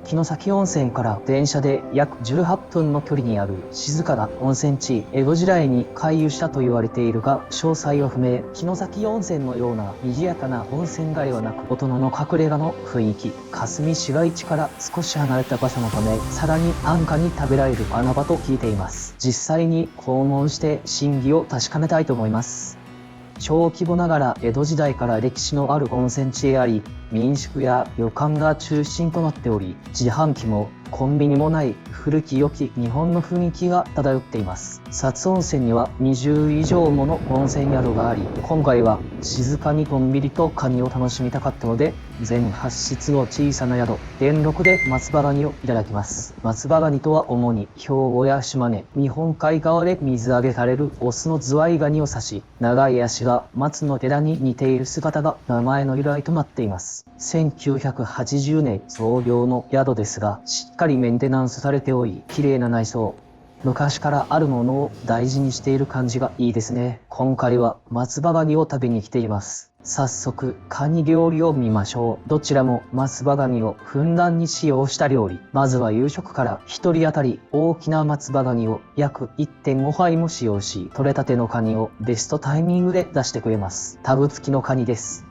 城崎温泉から電車で約18分の距離にある静かな温泉地、江戸時代に回遊したと言われているが詳細は不明。城崎温泉のような賑やかな温泉街はなく、大人の隠れ家の雰囲気。霞市街地から少し離れた場所のため、さらに安価に食べられる穴場と聞いています。実際に訪問して真偽を確かめたいと思います。小規模ながら江戸時代から歴史のある温泉地へあり、民宿や旅館が中心となっており、自販機もコンビニもない古き良き日本の雰囲気が漂っています。草津温泉には20以上もの温泉宿があり、今回は静かにのんびりとカニを楽しみたかったので、全8室の小さな宿、電力で松葉ガニをいただきます。松葉ガニとは主に兵庫や島根、日本海側で水揚げされるオスのズワイガニを指し、長い足が松の枝に似ている姿が名前の由来となっています。1980年創業の宿ですが、しっかりメンテナンスされており、綺麗な内装。昔からあるものを大事にしている感じがいいですね。今回は松葉ガニを食べに来ています。早速、カニ料理を見ましょう。どちらも松葉ガニをふんだんに使用した料理。まずは夕食から、一人当たり大きな松葉ガニを約 1.5 杯も使用し、取れたてのカニをベストタイミングで出してくれます。タブ付きのカニです。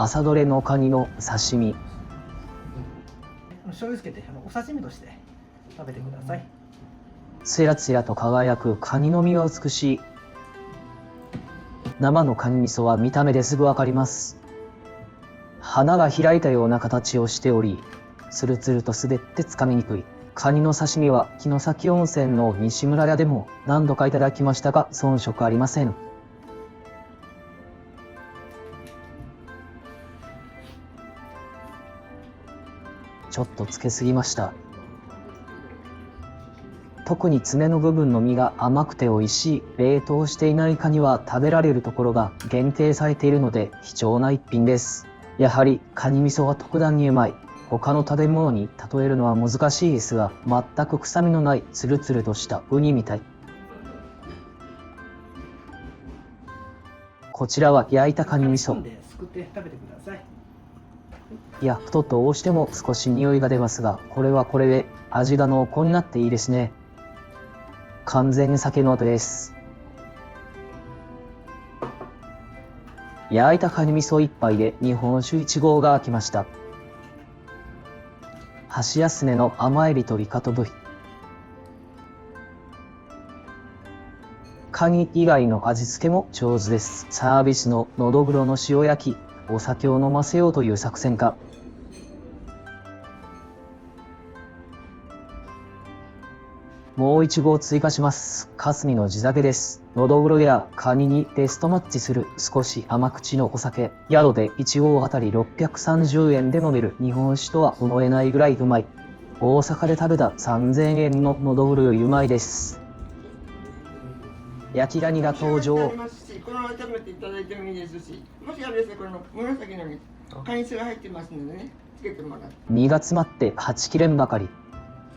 朝どれのカニの刺身。醤油つけてお刺身として食べてください。つやつやと輝くカニの身が美しい。生のカニ味噌は見た目ですぐわかります。花が開いたような形をしており、つるつると滑ってつかみにくい。カニの刺身は城崎温泉の西村屋でも何度かいただきましたが遜色ありません。ちょっとつけすぎました。特に爪の部分の身が甘くて美味しい。冷凍していないカニは食べられるところが限定されているので貴重な一品です。やはりカニ味噌は特段にうまい。他の食べ物に例えるのは難しいですが、全く臭みのないツルツルとしたウニみたい。こちらは焼いたカニ味噌。焼くとどうしても少し匂いが出ますが、これはこれで味が濃厚になっていいですね。完全に酒の後です。焼いたカニ味噌一杯で日本酒1合が空きました。箸休めの甘エビとイカとブリ。カニ以外の味付けも上手です。サービスののどぐろの塩焼き、お酒を飲ませようという作戦か。もう1合追加します。霞の地酒です。のどぐろやカニにベストマッチする少し甘口のお酒。宿で1合あたり630円で飲める日本酒とは思えないぐらいうまい。大阪で食べた3000円ののどぐろよりうまいです。焼きガニが登場。このまま食べていただいてもいいですし、もしあれですね、この紫のにカニ酢が入ってますのでね、つけてもらって。身が詰まってはちきれんばかり。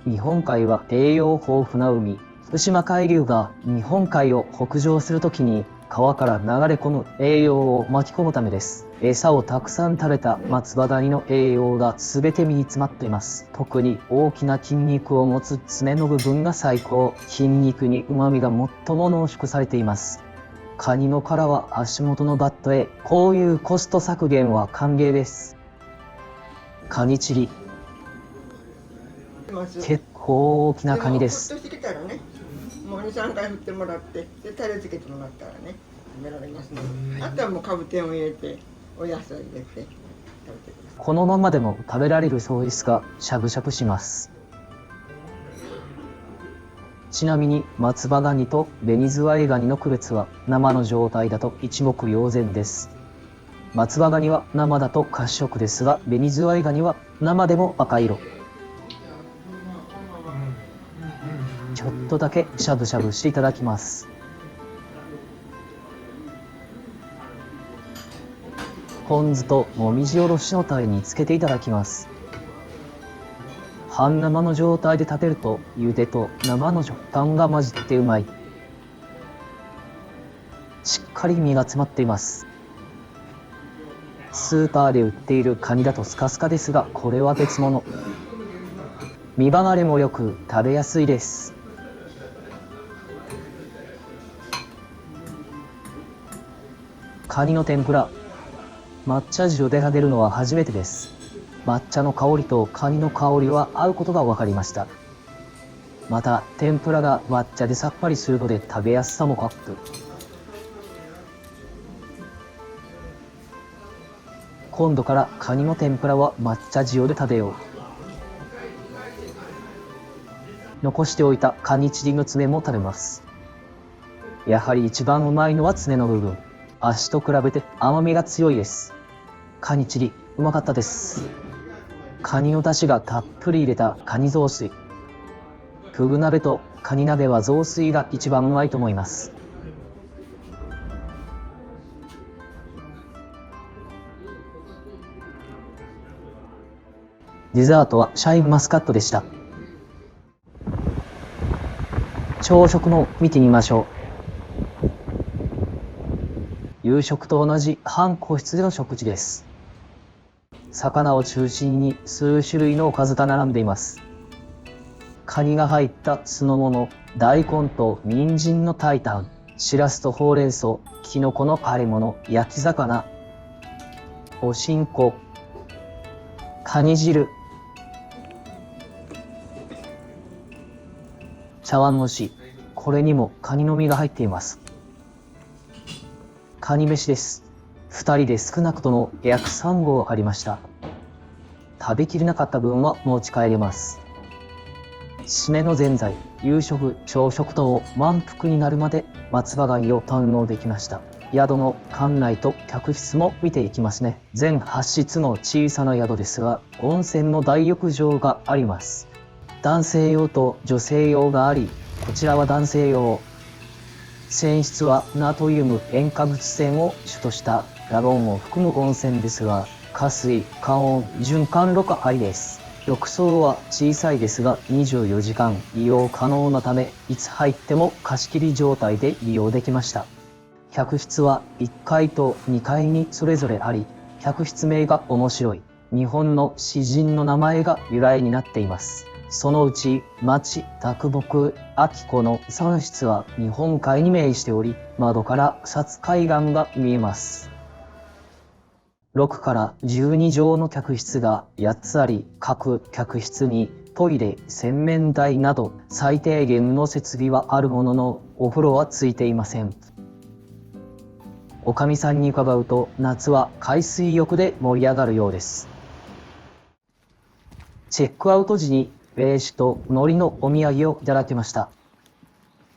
日本海は栄養豊富な海。福島海流が日本海を北上するときに川から流れ込む栄養を巻き込むためです。餌をたくさん食べた松葉ガニの栄養が全て身に詰まっています。特に大きな筋肉を持つ爪の部分が最高。筋肉に旨味が最も濃縮されています。カニの殻は足元のバットへ。こういうコスト削減は歓迎です。カニチリ。結構大きなカニです。ほっとしてきたらね、もう2、3回振ってもらって、でタレつけてもらったらね、食べられますので、あとはもうかぶ天を入れて、お野菜入れて食べてください。このままでも食べられるそうですが、しゃぶしゃぶします。ちなみに松葉ガニと紅ズワイガニの区別は生の状態だと一目瞭然です。松葉ガニは生だと褐色ですが、紅ズワイガニは生でも赤色。ちょっとだけしゃぶしゃぶしていただきます。ポン酢ともみじおろしのタレにつけていただきます。半生の状態で食べると茹でと生の食感が混じってうまい。しっかり身が詰まっています。スーパーで売っているカニだとスカスカですが、これは別物。見栄えも良く食べやすいです。カニの天ぷら。抹茶塩で食べるのは初めてです。抹茶の香りとカニの香りは合うことが分かりました。また天ぷらが抹茶でさっぱりするので食べやすさもアップ。今度からカニの天ぷらは抹茶塩で食べよう。残しておいたカニチリの爪も食べます。やはり一番うまいのは爪の部分。足と比べて甘みが強いです。カニチリうまかったです。カニの出汁がたっぷり入れたカニ雑炊。フグ鍋とカニ鍋は雑炊が一番うまいと思います。デザートはシャインマスカットでした。朝食も見てみましょう。夕食と同じ半個室での食事です。魚を中心に数種類のおかずが並んでいます。カニが入った酢の物、大根と人参の炊いたん、しらすとほうれん草、きのこのあえ物、焼き魚、おしんこ、カニ汁、茶碗蒸し、これにもカニの身が入っています。カニ飯です。2人で少なくとも約3合ありました。食べきれなかった分は持ち帰れます。締めの前菜、夕食、朝食と満腹になるまで松葉ガニを堪能できました。宿の館内と客室も見ていきますね。全8室の小さな宿ですが、温泉の大浴場があります。男性用と女性用があり、こちらは男性用。泉質はナトリウム塩化物泉を主としたラゴンを含む温泉ですが、加水、加温、循環ろ過ありです。浴槽は小さいですが24時間利用可能なため、いつ入っても貸し切り状態で利用できました。客室は1階と2階にそれぞれあり、客室名が面白い。日本の詩人の名前が由来になっています。そのうち町啄木秋子の3室は日本海に面しており、窓から草津海岸が見えます。6から12畳の客室が8つあり、各客室にトイレ、洗面台など最低限の設備はあるものの、お風呂はついていません。おかみさんに伺うと、夏は海水浴で盛り上がるようです。チェックアウト時にベージュと海苔のお土産をいただきました。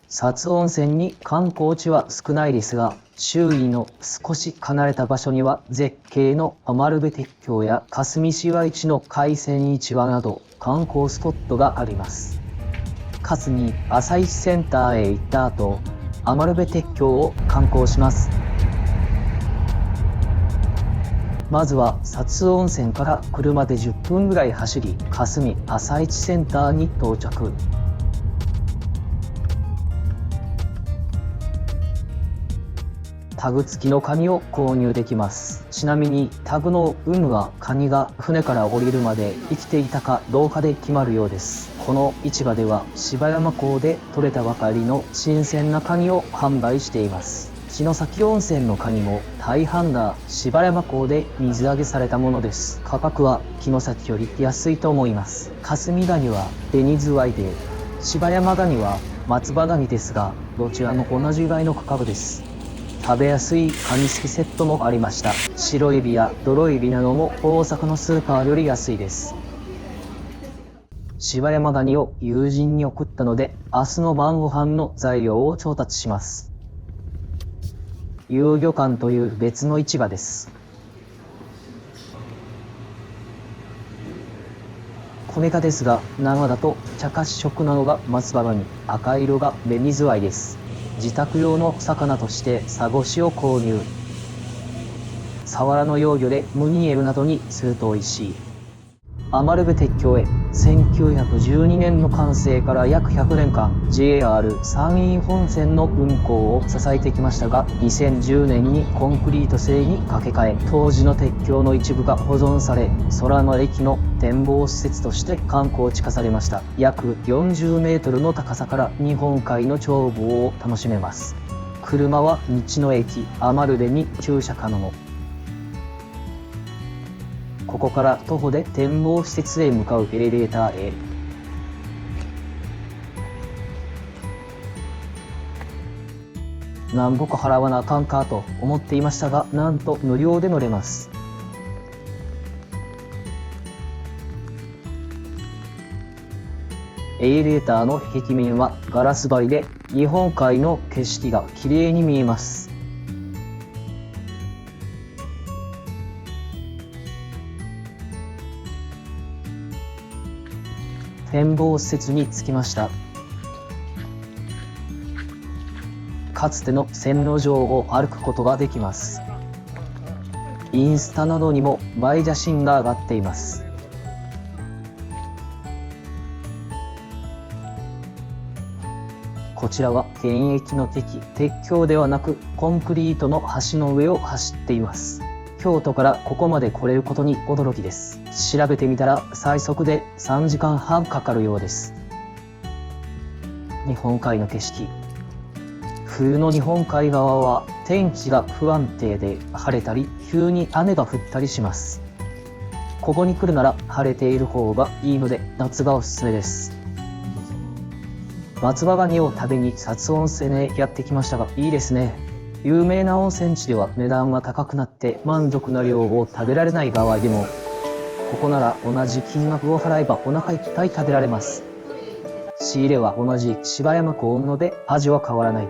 薩津温泉に観光地は少ないですが、周囲の少し離れた場所には絶景の余部鉄橋や霞市街地の海鮮市場など観光スポットがあります。勝に朝市センターへ行った後、余部鉄橋を観光します。まずは薩津温泉から車で10分ぐらい走り、霞朝市センターに到着。タグ付きのカニを購入できます。ちなみにタグの有無はカニが船から降りるまで生きていたかどうかで決まるようです。この市場では柴山港で採れたばかりの新鮮なカニを販売しています。城崎温泉のカニも大半が柴山港で水揚げされたものです。価格は城崎より安いと思います。霞ガニは紅ズワイで、柴山ガニは松葉ガニですが、どちらも同じぐらいの価格です。食べやすいカニ付きセットもありました。白エビや泥エビなども大阪のスーパーより安いです。柴山ガニを友人に送ったので、明日の晩ご飯の材料を調達します。遊漁館という別の市場です。米化ですが、生だと茶褐色なのが松葉ガニ、赤色が紅ズワイです。自宅用の魚としてサゴシを購入。サワラの幼魚でムニエルなどにすると美味しい。余部鉄橋へ1912年の完成から約100年間 JR 山陰本線の運行を支えてきましたが、2010年にコンクリート製に掛け替え、当時の鉄橋の一部が保存され、空の駅の展望施設として観光地化されました。約40メートルの高さから日本海の眺望を楽しめます。車は道の駅アマルレに駐車可能。ここから徒歩で展望施設へ向かうエレベーターへ。なんぼか払わなあかんかと思っていましたが、なんと無料で乗れます。エレベーターの壁面はガラス張りで、日本海の景色が綺麗に見えます。展望施設に着きました。かつての線路上を歩くことができます。インスタなどにも映え写真が上がっています。こちらは現役の鉄橋ではなくコンクリートの橋の上を走っています。京都からここまで来れることに驚きです。調べてみたら最速で3時間半かかるようです。日本海の景色。冬の日本海側は天気が不安定で晴れたり急に雨が降ったりします。ここに来るなら晴れている方がいいので夏がおすすめです。松葉ガニを食べに草津温泉へやってきましたが、いいですね。有名な温泉地では値段は高くなって満足な量を食べられない場合でも、ここなら同じ金額を払えばお腹いっぱい食べられます。仕入れは同じ芝山湖温野で味は変わらない。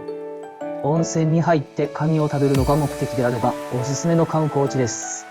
温泉に入ってカニを食べるのが目的であればおすすめの観光地です。